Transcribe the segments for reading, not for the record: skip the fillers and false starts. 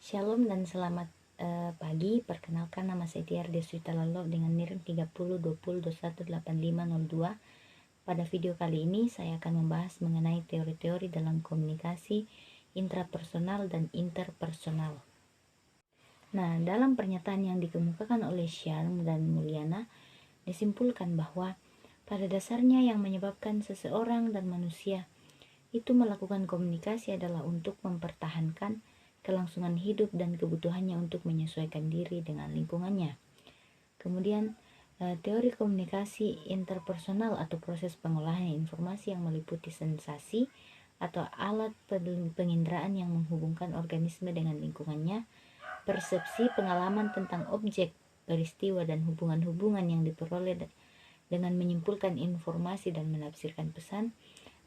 Shalom dan selamat pagi. Perkenalkan, nama saya Tiar Deswita Lalo dengan NIR 3020218502. Pada video kali ini saya akan membahas mengenai teori-teori dalam komunikasi intrapersonal dan interpersonal. Nah, dalam pernyataan yang dikemukakan oleh Sharm dan Mulyana, disimpulkan bahwa pada dasarnya yang menyebabkan seseorang dan manusia itu melakukan komunikasi adalah untuk mempertahankan kelangsungan hidup dan kebutuhannya untuk menyesuaikan diri dengan lingkungannya. Kemudian teori komunikasi interpersonal atau proses pengolahan informasi yang meliputi sensasi atau alat penginderaan yang menghubungkan organisme dengan lingkungannya, persepsi pengalaman tentang objek, peristiwa dan hubungan-hubungan yang diperoleh dengan menyimpulkan informasi dan menafsirkan pesan.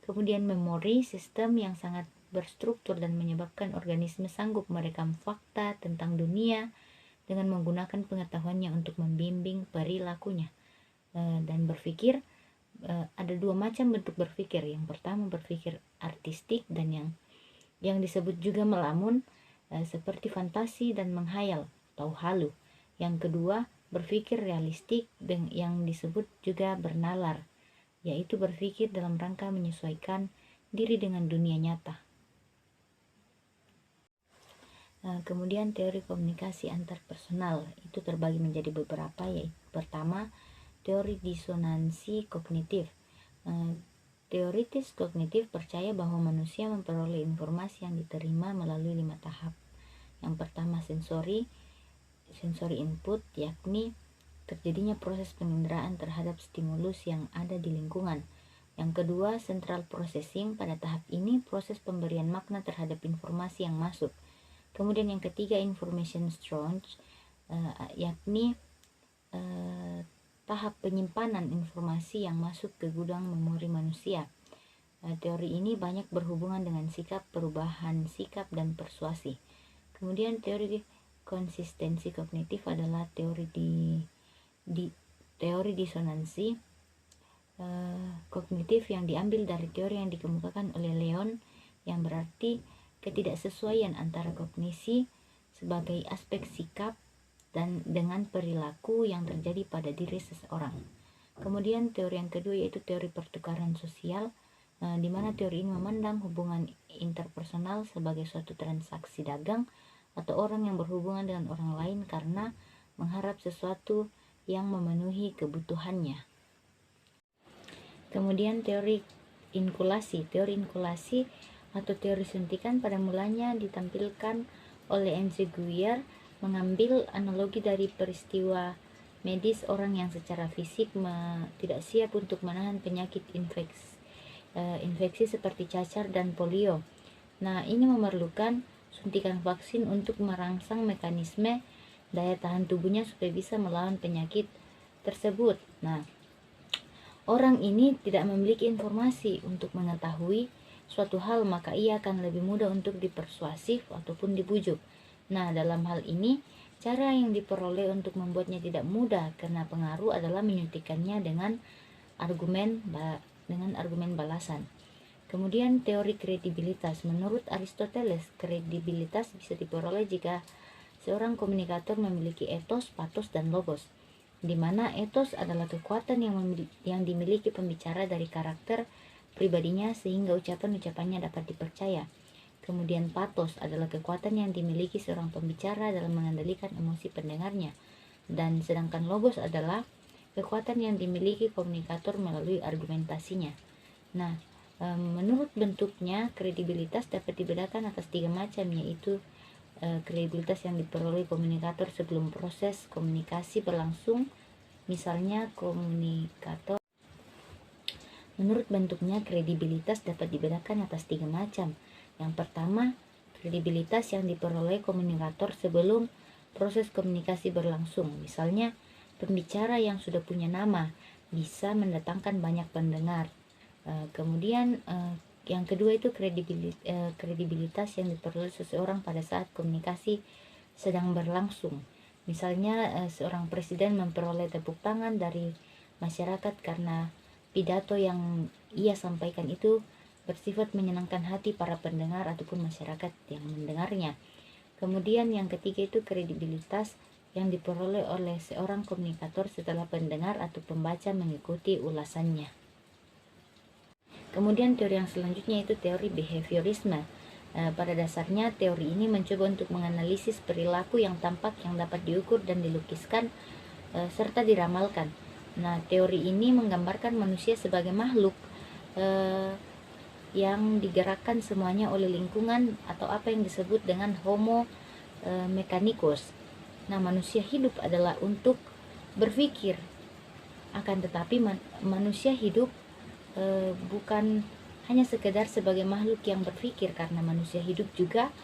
Kemudian memori, sistem yang sangat berstruktur dan menyebabkan organisme sanggup merekam fakta tentang dunia dengan menggunakan pengetahuannya untuk membimbing perilakunya. Dan berpikir, ada dua macam bentuk berpikir. Yang pertama berpikir artistik dan yang disebut juga melamun, seperti fantasi dan menghayal atau halu. Yang kedua berpikir realistik dan yang disebut juga bernalar, yaitu berpikir dalam rangka menyesuaikan diri dengan dunia nyata. Kemudian teori komunikasi antarpersonal itu terbagi menjadi beberapa, yaitu pertama teori disonansi kognitif. Teoritis kognitif percaya bahwa manusia memperoleh informasi yang diterima melalui 5 tahap. Yang pertama sensori input, yakni terjadinya proses penginderaan terhadap stimulus yang ada di lingkungan. Yang kedua central processing, pada tahap ini proses pemberian makna terhadap informasi yang masuk. Kemudian yang ketiga information storage, yakni tahap penyimpanan informasi yang masuk ke gudang memori manusia. Teori ini banyak berhubungan dengan sikap, perubahan sikap dan persuasi. Kemudian teori konsistensi kognitif adalah teori teori disonansi kognitif yang diambil dari teori yang dikemukakan oleh Leon, yang berarti ketidaksesuaian antara kognisi sebagai aspek sikap dan dengan perilaku yang terjadi pada diri seseorang. Kemudian teori yang kedua yaitu teori pertukaran sosial, di mana teori ini memandang hubungan interpersonal sebagai suatu transaksi dagang atau orang yang berhubungan dengan orang lain karena mengharap sesuatu yang memenuhi kebutuhannya. Kemudian teori inkulasi atau teori suntikan pada mulanya ditampilkan oleh Enzo Guiar, mengambil analogi dari peristiwa medis orang yang secara fisik tidak siap untuk menahan penyakit infeksi seperti cacar dan polio. Nah, ini memerlukan suntikan vaksin untuk merangsang mekanisme daya tahan tubuhnya supaya bisa melawan penyakit tersebut. Nah, orang ini tidak memiliki informasi untuk mengetahui suatu hal, maka ia akan lebih mudah untuk dipersuasif ataupun dibujuk. Nah, dalam hal ini, cara yang diperoleh untuk membuatnya tidak mudah karena pengaruh adalah menyuntikannya dengan argumen balasan. Kemudian teori kredibilitas. Menurut Aristoteles, kredibilitas bisa diperoleh jika seorang komunikator memiliki etos, patos, dan logos, di mana etos adalah kekuatan yang dimiliki pembicara dari karakter pribadinya sehingga ucapan-ucapannya dapat dipercaya. Kemudian patos adalah kekuatan yang dimiliki seorang pembicara dalam mengendalikan emosi pendengarnya, dan sedangkan logos adalah kekuatan yang dimiliki komunikator melalui argumentasinya. Nah, menurut bentuknya, kredibilitas dapat dibedakan atas 3 macam, yaitu kredibilitas yang diperoleh komunikator sebelum proses komunikasi berlangsung. Misalnya komunikator, menurut bentuknya kredibilitas dapat dibedakan atas 3 macam. Yang pertama, kredibilitas yang diperoleh komunikator sebelum proses komunikasi berlangsung. Misalnya, pembicara yang sudah punya nama bisa mendatangkan banyak pendengar. Kemudian yang kedua itu kredibilitas yang diperoleh seseorang pada saat komunikasi sedang berlangsung. Misalnya seorang presiden memperoleh tepuk tangan dari masyarakat karena pidato yang ia sampaikan itu bersifat menyenangkan hati para pendengar ataupun masyarakat yang mendengarnya. Kemudian yang ketiga itu kredibilitas yang diperoleh oleh seorang komunikator setelah pendengar atau pembaca mengikuti ulasannya. Kemudian teori yang selanjutnya itu teori behaviorisme. Pada dasarnya teori ini mencoba untuk menganalisis perilaku yang tampak, yang dapat diukur dan dilukiskan serta diramalkan. Nah, teori ini menggambarkan manusia sebagai makhluk yang digerakkan semuanya oleh lingkungan atau apa yang disebut dengan homo mechanicus. Nah, manusia hidup adalah untuk berpikir, akan tetapi manusia hidup bukan hanya sekedar sebagai makhluk yang berpikir, karena manusia hidup juga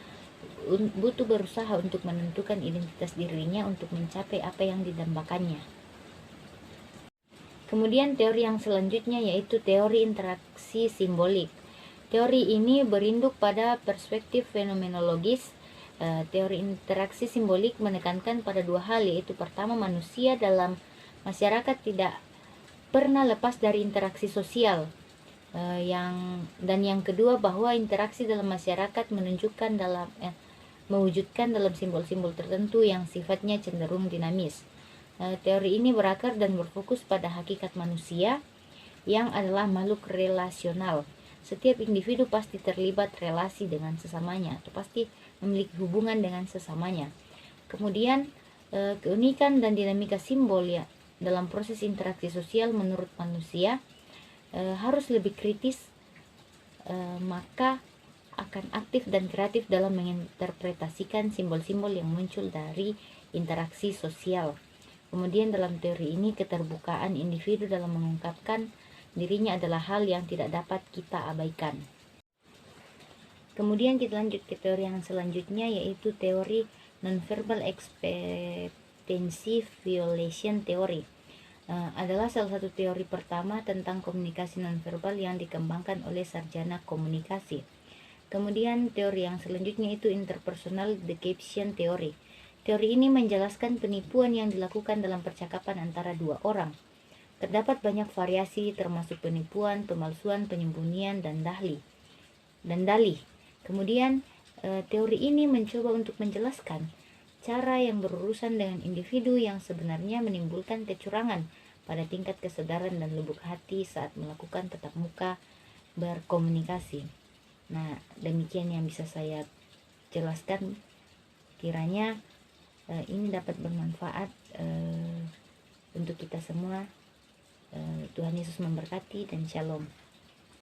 butuh berusaha untuk menentukan identitas dirinya untuk mencapai apa yang didambakannya. Kemudian teori yang selanjutnya yaitu teori interaksi simbolik. Teori ini berinduk pada perspektif fenomenologis. Teori interaksi simbolik menekankan pada dua hal, yaitu pertama, manusia dalam masyarakat tidak pernah lepas dari interaksi sosial, dan yang kedua bahwa interaksi dalam masyarakat mewujudkan dalam simbol-simbol tertentu yang sifatnya cenderung dinamis. Teori ini berakar dan berfokus pada hakikat manusia yang adalah makhluk relasional. Setiap individu pasti terlibat relasi dengan sesamanya atau pasti memiliki hubungan dengan sesamanya. Kemudian keunikan dan dinamika simbol ya dalam proses interaksi sosial menurut manusia harus lebih kritis, maka akan aktif dan kreatif dalam menginterpretasikan simbol-simbol yang muncul dari interaksi sosial. Kemudian dalam teori ini keterbukaan individu dalam mengungkapkan dirinya adalah hal yang tidak dapat kita abaikan. Kemudian kita lanjut ke teori yang selanjutnya yaitu teori nonverbal expectancy violation theory. Adalah salah satu teori pertama tentang komunikasi nonverbal yang dikembangkan oleh sarjana komunikasi. Kemudian teori yang selanjutnya itu interpersonal deception theory. Teori ini menjelaskan penipuan yang dilakukan dalam percakapan antara dua orang. Terdapat banyak variasi termasuk penipuan, pemalsuan, penyembunyian, dan dalih. Kemudian teori ini mencoba untuk menjelaskan cara yang berurusan dengan individu yang sebenarnya menimbulkan kecurangan pada tingkat kesadaran dan lubuk hati saat melakukan tatap muka berkomunikasi. Nah, demikian yang bisa saya jelaskan. Kiranya ini dapat bermanfaat untuk kita semua. Tuhan Yesus memberkati dan shalom.